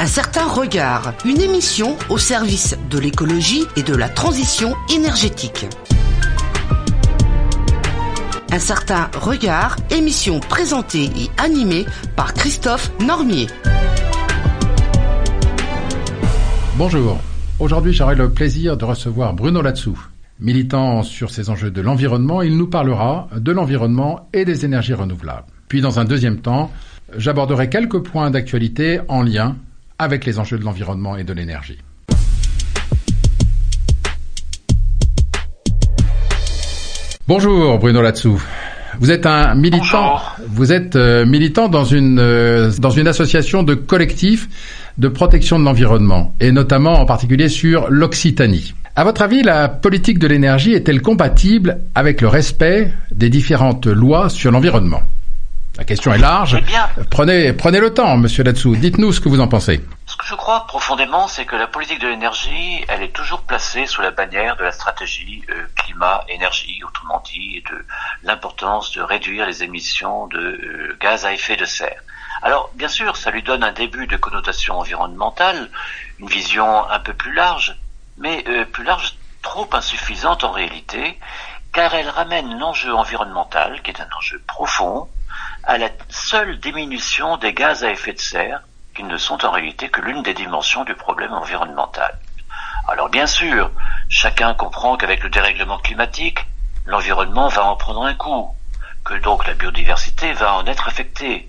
Un certain regard, une émission au service de l'écologie et de la transition énergétique. Un certain regard, émission présentée et animée par Christophe Normier. Bonjour, aujourd'hui j'aurai le plaisir de recevoir Bruno Latsou. Militant sur ces enjeux de l'environnement, il nous parlera de l'environnement et des énergies renouvelables. Puis dans un deuxième temps, j'aborderai quelques points d'actualité en lien avec les enjeux de l'environnement et de l'énergie. Bonjour Bruno Latsou. Vous êtes un militant. Bonjour. Vous êtes militant dans une association de collectifs de protection de l'environnement et notamment en particulier sur l'Occitanie. À votre avis, la politique de l'énergie est-elle compatible avec le respect des différentes lois sur l'environnement ? La question est large. Prenez le temps, monsieur Latsou. Dites-nous ce que vous en pensez. Ce que je crois profondément, c'est que la politique de l'énergie, elle est toujours placée sous la bannière de la stratégie climat-énergie, autrement dit, et de l'importance de réduire les émissions de gaz à effet de serre. Alors, bien sûr, ça lui donne un début de connotation environnementale, une vision un peu plus large, mais plus large, trop insuffisante en réalité, car elle ramène l'enjeu environnemental, qui est un enjeu profond, à la seule diminution des gaz à effet de serre, qui ne sont en réalité que l'une des dimensions du problème environnemental. Alors bien sûr, chacun comprend qu'avec le dérèglement climatique, l'environnement va en prendre un coup, que donc la biodiversité va en être affectée.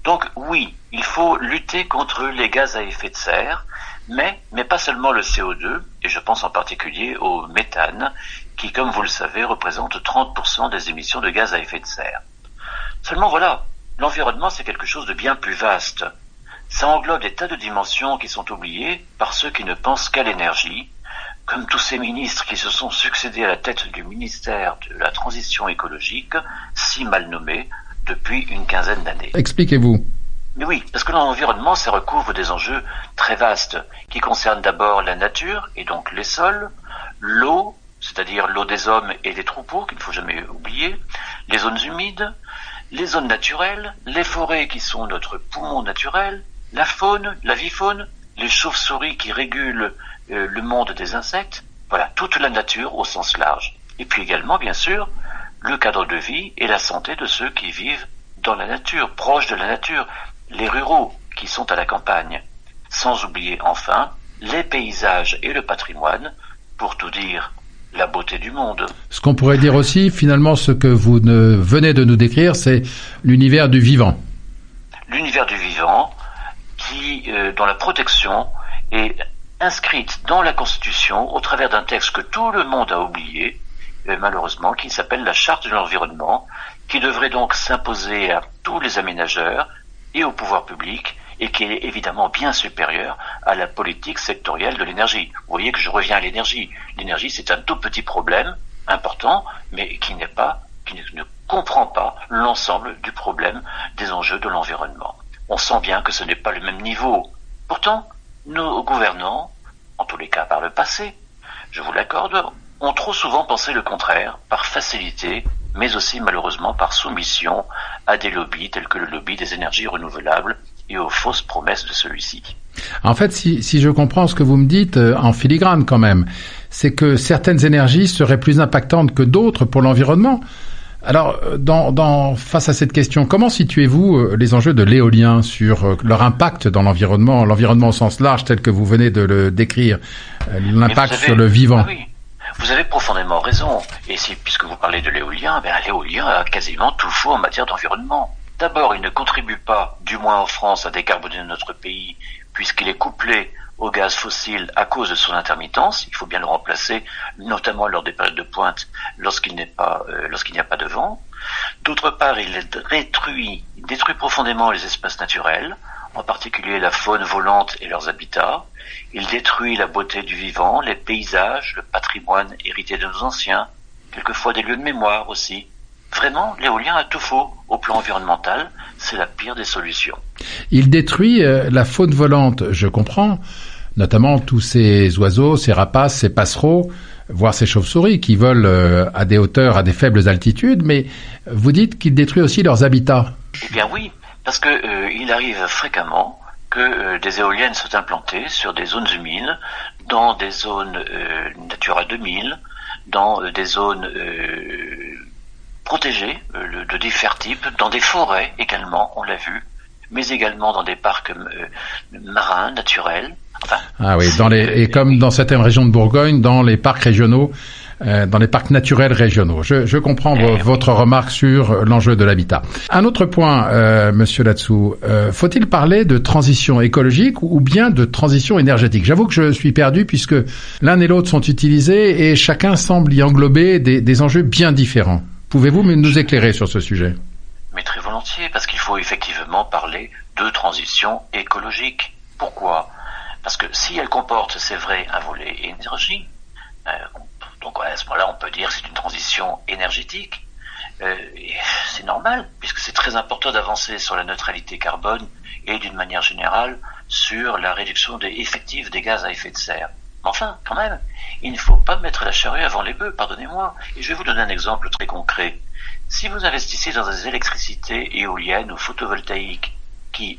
Donc oui, il faut lutter contre les gaz à effet de serre, mais pas seulement le CO2, et je pense en particulier au méthane, qui, comme vous le savez, représente 30% des émissions de gaz à effet de serre. Seulement voilà, l'environnement c'est quelque chose de bien plus vaste. Ça englobe des tas de dimensions qui sont oubliées par ceux qui ne pensent qu'à l'énergie, comme tous ces ministres qui se sont succédés à la tête du ministère de la Transition écologique, si mal nommé, depuis une quinzaine d'années. Expliquez-vous. Mais oui, parce que l'environnement, ça recouvre des enjeux très vastes, qui concernent d'abord la nature, et donc les sols, l'eau, c'est-à-dire l'eau des hommes et des troupeaux, qu'il ne faut jamais oublier, les zones humides, les zones naturelles, les forêts qui sont notre poumon naturel, la faune, la vifaune, les chauves-souris qui régulent le monde des insectes, voilà, toute la nature au sens large. Et puis également, bien sûr, le cadre de vie et la santé de ceux qui vivent dans la nature, proches de la nature, les ruraux qui sont à la campagne. Sans oublier enfin les paysages et le patrimoine, pour tout dire, la beauté du monde. Ce qu'on pourrait dire aussi, finalement, ce que vous venez de nous décrire, c'est l'univers du vivant. L'univers du vivant qui, dont la protection est inscrite dans la Constitution au travers d'un texte que tout le monde a oublié, malheureusement, qui s'appelle la Charte de l'environnement, qui devrait donc s'imposer à tous les aménageurs et au pouvoir public, et qui est évidemment bien supérieur à la politique sectorielle de l'énergie. Vous voyez que je reviens à l'énergie. L'énergie, c'est un tout petit problème, important, mais qui ne comprend pas l'ensemble du problème des enjeux de l'environnement. On sent bien que ce n'est pas le même niveau. Pourtant, nos gouvernants, en tous les cas par le passé, je vous l'accorde, ont trop souvent pensé le contraire, par facilité, mais aussi malheureusement par soumission à des lobbies tels que le lobby des énergies renouvelables et aux fausses promesses de celui-ci. En fait, si je comprends ce que vous me dites, en filigrane quand même, c'est que certaines énergies seraient plus impactantes que d'autres pour l'environnement. Alors, face à cette question, comment situez-vous les enjeux de l'éolien sur leur impact dans l'environnement au sens large tel que vous venez de le décrire, l'impact sur le vivant? Ah oui. Vous avez profondément raison. Et puisque vous parlez de l'éolien, l'éolien a quasiment tout faux en matière d'environnement. D'abord, il ne contribue pas, du moins en France, à décarboner notre pays, puisqu'il est couplé au gaz fossile à cause de son intermittence. Il faut bien le remplacer, notamment lors des périodes de pointe, lorsqu'il n'y a pas de vent. D'autre part, il détruit profondément les espaces naturels, en particulier la faune volante et leurs habitats. Il détruit la beauté du vivant, les paysages, le patrimoine hérité de nos anciens, quelquefois des lieux de mémoire aussi. Vraiment, l'éolien a tout faux. Au plan environnemental, c'est la pire des solutions. Il détruit la faune volante, je comprends, notamment tous ces oiseaux, ces rapaces, ces passereaux, voire ces chauves-souris qui volent à des hauteurs, à des faibles altitudes, mais vous dites qu'il détruit aussi leurs habitats. Eh bien oui, parce que il arrive fréquemment que des éoliennes sont implantées sur des zones humides, dans des zones Natura 2000, dans des zones protégées de divers types, dans des forêts également, on l'a vu, mais également dans des parcs marins naturels. Enfin, ah oui, et comme dans certaines régions de Bourgogne, dans les parcs régionaux, dans les parcs naturels régionaux. Je comprends votre remarque sur l'enjeu de l'habitat. Un autre point, Monsieur Latsou, faut-il parler de transition écologique ou bien de transition énergétique? J'avoue que je suis perdu puisque l'un et l'autre sont utilisés et chacun semble y englober des enjeux bien différents. Pouvez-vous nous éclairer sur ce sujet? Mais très volontiers, parce qu'il faut effectivement parler de transition écologique. Pourquoi? Parce que si elle comporte, c'est vrai, un volet énergie, donc à ce moment-là, on peut dire que c'est une transition énergétique. C'est normal, puisque c'est très important d'avancer sur la neutralité carbone et d'une manière générale sur la réduction effective des gaz à effet de serre. Mais enfin, quand même, il ne faut pas mettre la charrue avant les bœufs, pardonnez-moi. Et je vais vous donner un exemple très concret. Si vous investissez dans des électricités éoliennes ou photovoltaïques qui,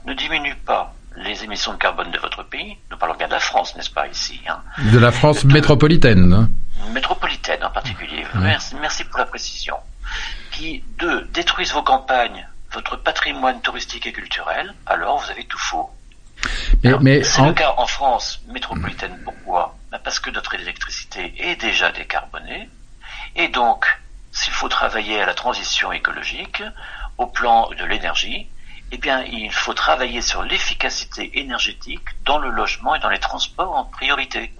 ne diminuent pas les émissions de carbone de votre pays, nous parlons bien de la France, n'est-ce pas, ici, De la France métropolitaine, hein. Métropolitaine en particulier. Merci pour la précision. Qui, détruisent vos campagnes, votre patrimoine touristique et culturel, alors vous avez tout faux. C'est le cas en France métropolitaine. Pourquoi? Parce que notre électricité est déjà décarbonée, et donc, s'il faut travailler à la transition écologique, au plan de l'énergie, eh bien, il faut travailler sur l'efficacité énergétique dans le logement et dans les transports en priorité.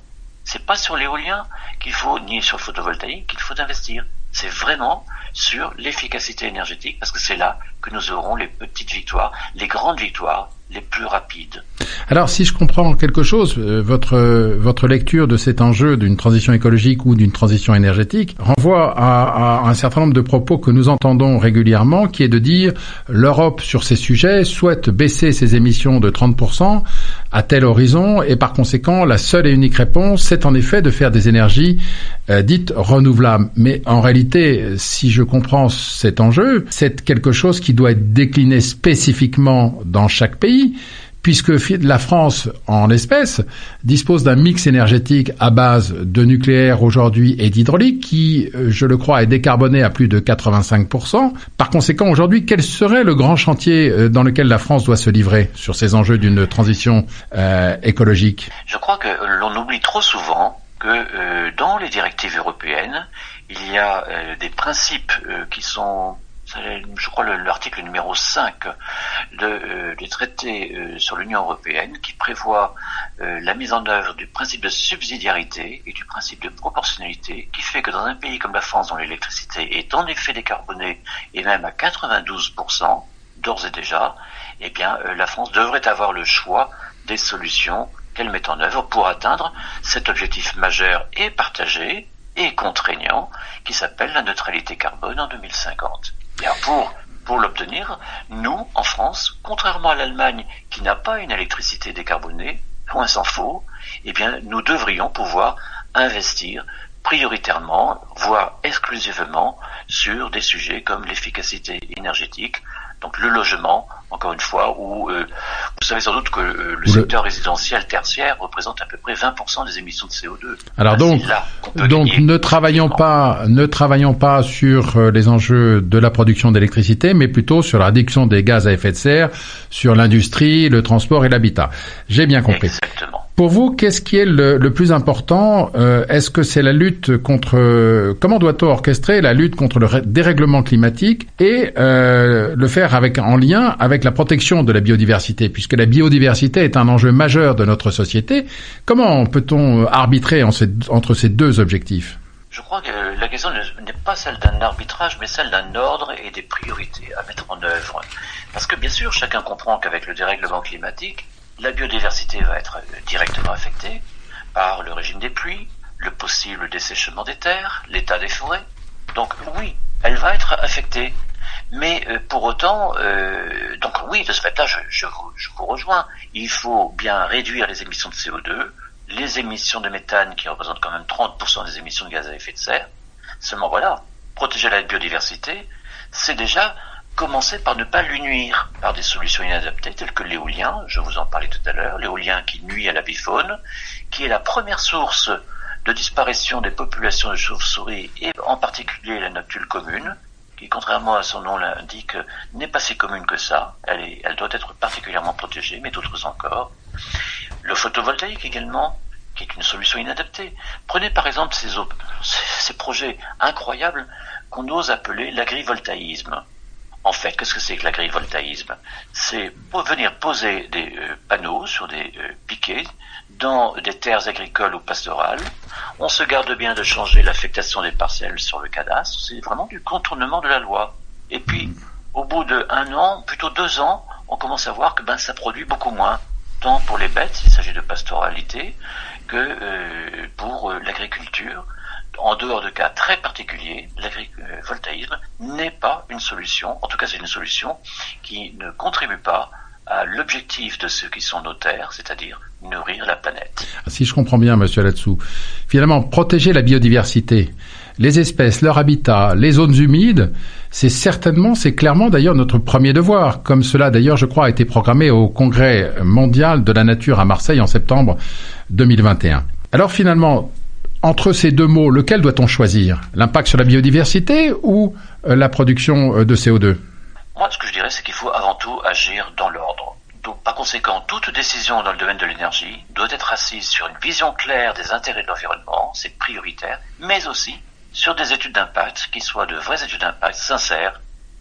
C'est pas sur l'éolien qu'il faut, ni sur le photovoltaïque qu'il faut investir. C'est vraiment sur l'efficacité énergétique, parce que c'est là que nous aurons les petites victoires, les grandes victoires, les plus rapides. Alors, si je comprends quelque chose, votre lecture de cet enjeu d'une transition écologique ou d'une transition énergétique renvoie à un certain nombre de propos que nous entendons régulièrement, qui est de dire l'Europe, sur ces sujets, souhaite baisser ses émissions de 30% à tel horizon, et par conséquent, la seule et unique réponse, c'est en effet de faire des énergies dites renouvelables. Mais en réalité, si je comprends cet enjeu, c'est quelque chose qui doit être décliné spécifiquement dans chaque pays, puisque la France, en l'espèce, dispose d'un mix énergétique à base de nucléaire aujourd'hui et d'hydraulique qui, je le crois, est décarboné à plus de 85%. Par conséquent, aujourd'hui, quel serait le grand chantier dans lequel la France doit se livrer sur ces enjeux d'une transition écologique? Je crois que l'on oublie trop souvent que dans les directives européennes, il y a des principes qui sont... je crois l'article numéro 5 des traités sur l'Union européenne, qui prévoit la mise en œuvre du principe de subsidiarité et du principe de proportionnalité, qui fait que dans un pays comme la France, dont l'électricité est en effet décarbonée, et même à 92%, d'ores et déjà, eh bien, la France devrait avoir le choix des solutions qu'elle met en œuvre pour atteindre cet objectif majeur et partagé et contraignant qui s'appelle la neutralité carbone en 2050. Et pour l'obtenir, nous, en France, contrairement à l'Allemagne qui n'a pas une électricité décarbonée, loin s'en faut, eh bien, nous devrions pouvoir investir prioritairement, voire exclusivement, sur des sujets comme l'efficacité énergétique, donc le logement, encore une fois, où vous savez sans doute que le secteur résidentiel tertiaire représente à peu près 20% des émissions de CO2. Alors donc ne travaillons pas sur les enjeux de la production d'électricité, mais plutôt sur la réduction des gaz à effet de serre, sur l'industrie, le transport et l'habitat. J'ai bien compris. Exactement. Pour vous, qu'est-ce qui est le plus important? Est-ce que c'est la lutte contre... Comment doit-on orchestrer la lutte contre le dérèglement climatique et le faire en lien avec la protection de la biodiversité, puisque la biodiversité est un enjeu majeur de notre société. Comment peut-on arbitrer entre ces deux objectifs? Je crois que la question n'est pas celle d'un arbitrage, mais celle d'un ordre et des priorités à mettre en œuvre. Parce que bien sûr, chacun comprend qu'avec le dérèglement climatique, la biodiversité va être directement affectée par le régime des pluies, le possible dessèchement des terres, l'état des forêts. Donc oui, elle va être affectée. Mais pour autant, donc oui, de ce fait-là, je vous rejoins. Il faut bien réduire les émissions de CO2, les émissions de méthane qui représentent quand même 30% des émissions de gaz à effet de serre. Seulement voilà, protéger la biodiversité, c'est déjà commencer par ne pas lui nuire par des solutions inadaptées telles que l'éolien, je vous en parlais tout à l'heure, l'éolien qui nuit à l'avifaune, qui est la première source de disparition des populations de chauves-souris et en particulier la noctule commune, qui contrairement à son nom l'indique n'est pas si commune que ça, elle doit être particulièrement protégée, mais d'autres encore. Le photovoltaïque également, qui est une solution inadaptée. Prenez par exemple ces projets incroyables qu'on ose appeler l'agrivoltaïsme. En fait, qu'est-ce que c'est que l'agrivoltaïsme? C'est venir poser des panneaux sur des piquets dans des terres agricoles ou pastorales. On se garde bien de changer l'affectation des parcelles sur le cadastre. C'est vraiment du contournement de la loi. Et puis, au bout d'1 an, plutôt 2 ans, on commence à voir que ça produit beaucoup moins, tant pour les bêtes, s'il s'agit de pastoralité, que pour l'agriculture. En dehors de cas très particuliers, l'agrivoltaïsme n'est pas une solution, en tout cas c'est une solution qui ne contribue pas à l'objectif de ceux qui sont nos terres, c'est-à-dire nourrir la planète. Si je comprends bien, monsieur Latsou, finalement, protéger la biodiversité, les espèces, leur habitat, les zones humides, c'est clairement d'ailleurs notre premier devoir, comme cela d'ailleurs, je crois, a été programmé au Congrès mondial de la nature à Marseille en septembre 2021. Alors finalement, entre ces deux mots, lequel doit-on choisir? L'impact sur la biodiversité ou la production de CO2? Moi, ce que je dirais, c'est qu'il faut avant tout agir dans l'ordre. Donc, par conséquent, toute décision dans le domaine de l'énergie doit être assise sur une vision claire des intérêts de l'environnement, c'est prioritaire, mais aussi sur des études d'impact qui soient de vraies études d'impact sincères.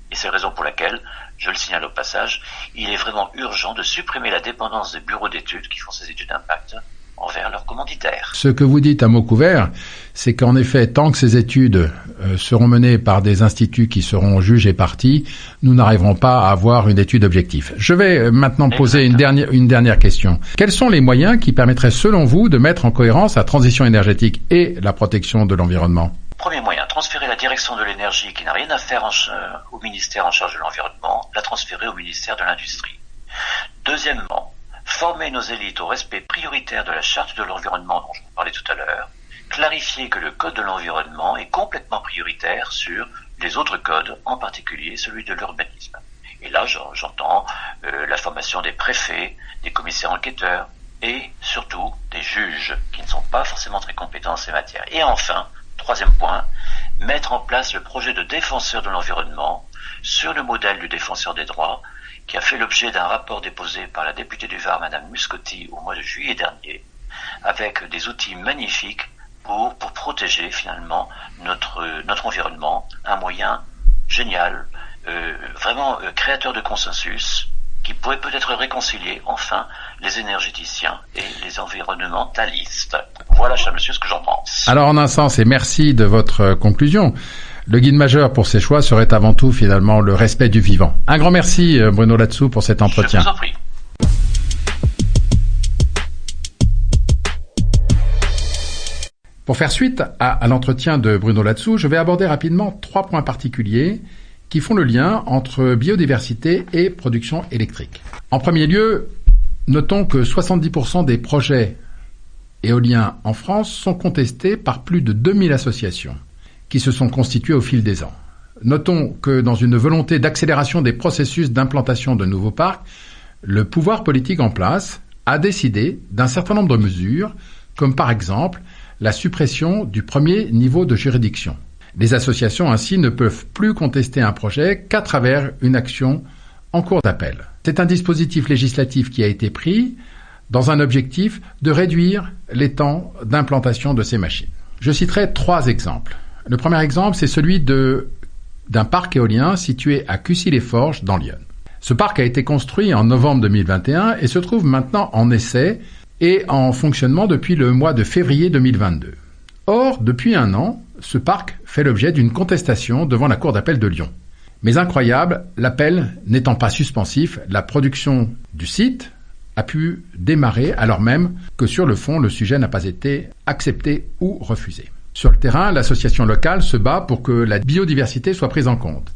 Et c'est la raison pour laquelle, je le signale au passage, il est vraiment urgent de supprimer la dépendance des bureaux d'études qui font ces études d'impact envers leurs commanditaires. Ce que vous dites à mots couverts, c'est qu'en effet, tant que ces études seront menées par des instituts qui seront juges et parties, nous n'arriverons pas à avoir une étude objective. Je vais maintenant poser une dernière question. Quels sont les moyens qui permettraient, selon vous, de mettre en cohérence la transition énergétique et la protection de l'environnement? Premier moyen, transférer la direction de l'énergie qui n'a rien à faire au ministère en charge de l'environnement, la transférer au ministère de l'Industrie. Deuxièmement, former nos élites au respect prioritaire de la charte de l'environnement dont je vous parlais tout à l'heure, clarifier que le code de l'environnement est complètement prioritaire sur les autres codes, en particulier celui de l'urbanisme. Et là, j'entends la formation des préfets, des commissaires enquêteurs et surtout des juges qui ne sont pas forcément très compétents en ces matières. Et enfin, troisième point, mettre en place le projet de défenseur de l'environnement sur le modèle du défenseur des droits qui a fait l'objet d'un rapport déposé par la députée du Var, Madame Muscotti, au mois de juillet dernier, avec des outils magnifiques pour protéger finalement notre environnement, un moyen génial, vraiment créateur de consensus, qui pourrait peut-être réconcilier enfin les énergéticiens et les environnementalistes. Voilà, cher monsieur, ce que j'en pense. Alors en un sens, et merci de votre conclusion, le guide majeur pour ces choix serait avant tout finalement le respect du vivant. Un grand merci Bruno Latsou pour cet entretien. Je vous en prie. Pour faire suite à l'entretien de Bruno Latsou, je vais aborder rapidement 3 points particuliers qui font le lien entre biodiversité et production électrique. En premier lieu, notons que 70% des projets éoliens en France sont contestés par plus de 2000 associations qui se sont constituées au fil des ans. Notons que dans une volonté d'accélération des processus d'implantation de nouveaux parcs, le pouvoir politique en place a décidé d'un certain nombre de mesures, comme par exemple la suppression du premier niveau de juridiction. Les associations ainsi ne peuvent plus contester un projet qu'à travers une action en cours d'appel. C'est un dispositif législatif qui a été pris dans un objectif de réduire les temps d'implantation de ces machines. Je citerai 3 exemples. Le premier exemple, c'est celui d'un parc éolien situé à Cussy-les-Forges dans l'Yonne. Ce parc a été construit en novembre 2021 et se trouve maintenant en essai et en fonctionnement depuis le mois de février 2022. Or, depuis 1 an, ce parc fait l'objet d'une contestation devant la Cour d'appel de Lyon. Mais incroyable, l'appel n'étant pas suspensif, la production du site a pu démarrer alors même que sur le fond, le sujet n'a pas été accepté ou refusé. Sur le terrain, l'association locale se bat pour que la biodiversité soit prise en compte.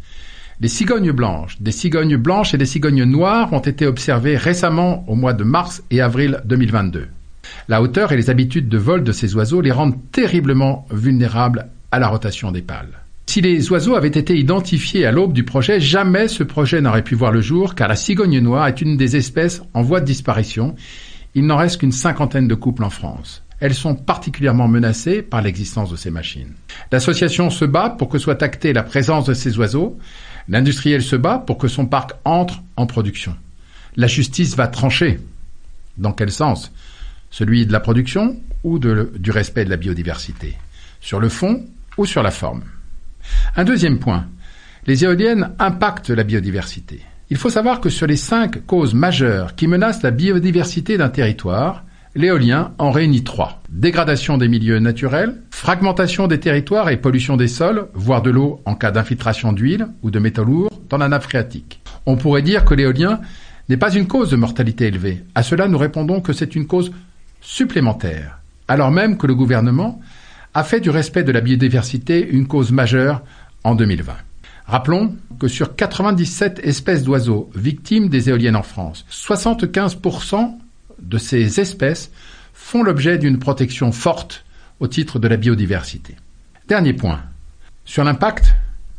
Les cigognes blanches, des cigognes blanches et des cigognes noires ont été observées récemment au mois de mars et avril 2022. La hauteur et les habitudes de vol de ces oiseaux les rendent terriblement vulnérables à la rotation des pales. Si les oiseaux avaient été identifiés à l'aube du projet, jamais ce projet n'aurait pu voir le jour, car la cigogne noire est une des espèces en voie de disparition. Il n'en reste qu'une 50aine de couples en France. Elles sont particulièrement menacées par l'existence de ces machines. L'association se bat pour que soit actée la présence de ces oiseaux. L'industriel se bat pour que son parc entre en production. La justice va trancher. Dans quel sens ? Celui de la production ou du respect de la biodiversité ? Sur le fond ou sur la forme ? Un deuxième point. Les éoliennes impactent la biodiversité. Il faut savoir que sur les 5 causes majeures qui menacent la biodiversité d'un territoire, l'éolien en réunit 3. Dégradation des milieux naturels, fragmentation des territoires et pollution des sols, voire de l'eau en cas d'infiltration d'huile ou de métaux lourds dans la nappe phréatique. On pourrait dire que l'éolien n'est pas une cause de mortalité élevée. À cela, nous répondons que c'est une cause supplémentaire, alors même que le gouvernement a fait du respect de la biodiversité une cause majeure en 2020. Rappelons que sur 97 espèces d'oiseaux victimes des éoliennes en France, 75% de ces espèces font l'objet d'une protection forte au titre de la biodiversité. Dernier point, sur l'impact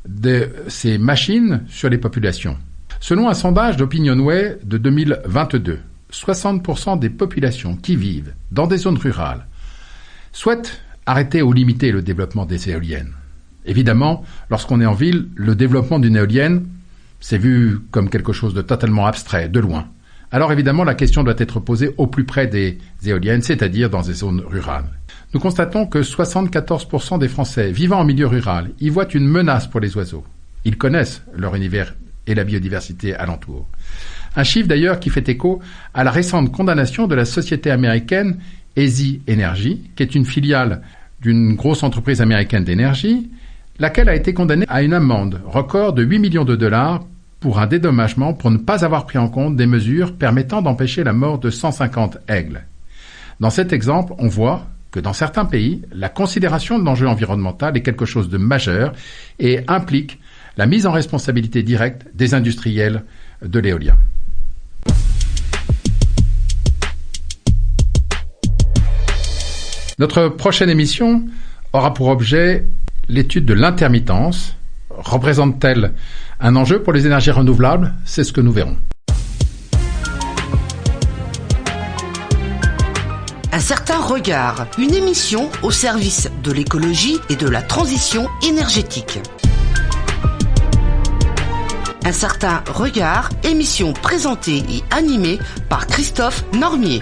de ces machines sur les populations. Selon un sondage d'Opinionway de 2022, 60% des populations qui vivent dans des zones rurales souhaitent arrêter ou limiter le développement des éoliennes. Évidemment, lorsqu'on est en ville, le développement d'une éolienne, c'est vu comme quelque chose de totalement abstrait, de loin. Alors évidemment, la question doit être posée au plus près des éoliennes, c'est-à-dire dans des zones rurales. Nous constatons que 74% des Français vivant en milieu rural y voient une menace pour les oiseaux. Ils connaissent leur univers et la biodiversité alentour. Un chiffre d'ailleurs qui fait écho à la récente condamnation de la société américaine Easy Energy, qui est une filiale d'une grosse entreprise américaine d'énergie, laquelle a été condamnée à une amende record de 8 millions de dollars pour un dédommagement pour ne pas avoir pris en compte des mesures permettant d'empêcher la mort de 150 aigles. Dans cet exemple, on voit que dans certains pays, la considération de l'enjeu environnemental est quelque chose de majeur et implique la mise en responsabilité directe des industriels de l'éolien. Notre prochaine émission aura pour objet l'étude de l'intermittence. Représente-t-elle un enjeu pour les énergies renouvelables ? C'est ce que nous verrons. Un certain regard, une émission au service de l'écologie et de la transition énergétique. Un certain regard, émission présentée et animée par Christophe Normier.